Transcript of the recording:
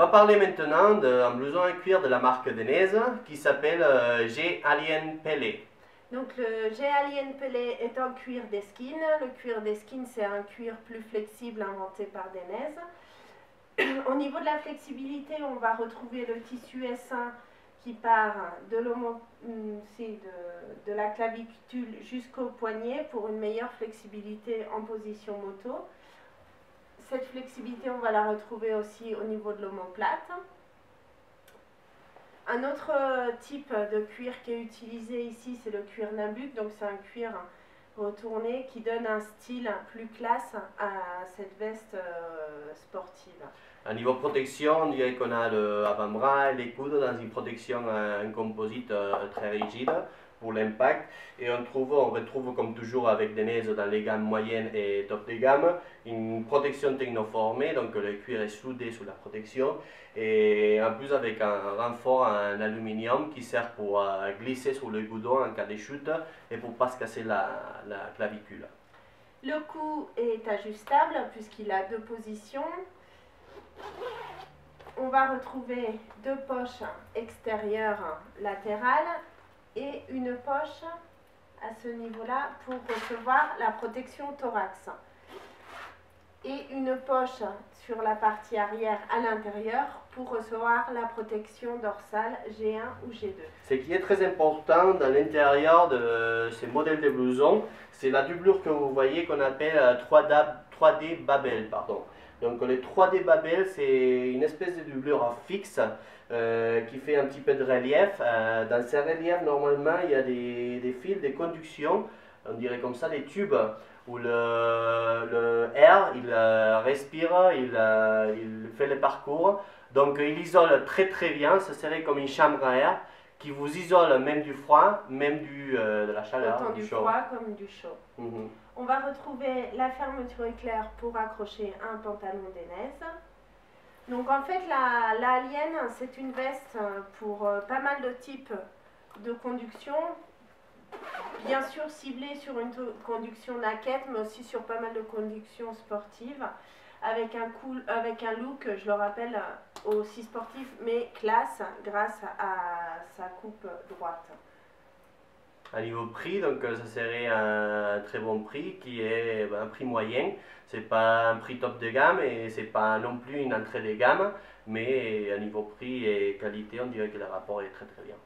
va parler maintenant d'un blouson en cuir de la marque Denez qui s'appelle G-Alien Pelé. Donc le G-Alien Pelé est un cuir d'Eskine. Le cuir d'Eskine, c'est un cuir plus flexible inventé par Denez. Au niveau de la flexibilité, on va retrouver le tissu S1 qui part de la clavicule jusqu'au poignet pour une meilleure flexibilité en position moto. Cette flexibilité, on va la retrouver aussi au niveau de l'omoplate. Un autre type de cuir qui est utilisé ici, c'est le cuir Nambuc. Donc c'est un cuir retourné qui donne un style plus classe à cette veste sportive. À niveau protection, on dirait qu'on a l'avant-bras et les coudes dans une protection en composite très rigide pour l'impact. Et on retrouve comme toujours avec Denez dans les gammes moyennes et top de gamme, une protection technoformée, donc le cuir est soudé sous la protection. Et en plus avec un renfort en aluminium qui sert pour glisser sur le goudron en cas de chute et pour ne pas se casser la clavicule. Le cou est ajustable puisqu'il a deux positions. On va retrouver deux poches extérieures latérales et une poche à ce niveau-là pour recevoir la protection thorax. Et une poche sur la partie arrière à l'intérieur pour recevoir la protection dorsale G1 ou G2. Ce qui est très important dans l'intérieur de ces modèles de blousons, c'est la doublure que vous voyez qu'on appelle 3D Babel. Donc les 3D Babel, c'est une espèce de doublure fixe qui fait un petit peu de relief. Dans ces reliefs, normalement, il y a des fils de conduction, on dirait comme ça, des tubes, où le air, il respire, il fait le parcours. Donc il isole très très bien, ça serait comme une chambre à air qui vous isole même du froid, même de la chaleur, autant du chaud. froid comme du chaud. On va retrouver la fermeture éclair pour accrocher un pantalon Denez. Donc en fait la Alien, c'est une veste pour pas mal de types de conduction, bien sûr ciblée sur une conduction naquette, mais aussi sur pas mal de conductions sportives, avec un look, je le rappelle, aussi sportif, mais classe grâce à sa coupe droite. À niveau prix, donc ça serait un très bon prix qui est un prix moyen. C'est pas un prix top de gamme et c'est pas non plus une entrée de gamme, mais à niveau prix et qualité, on dirait que le rapport est très très bien.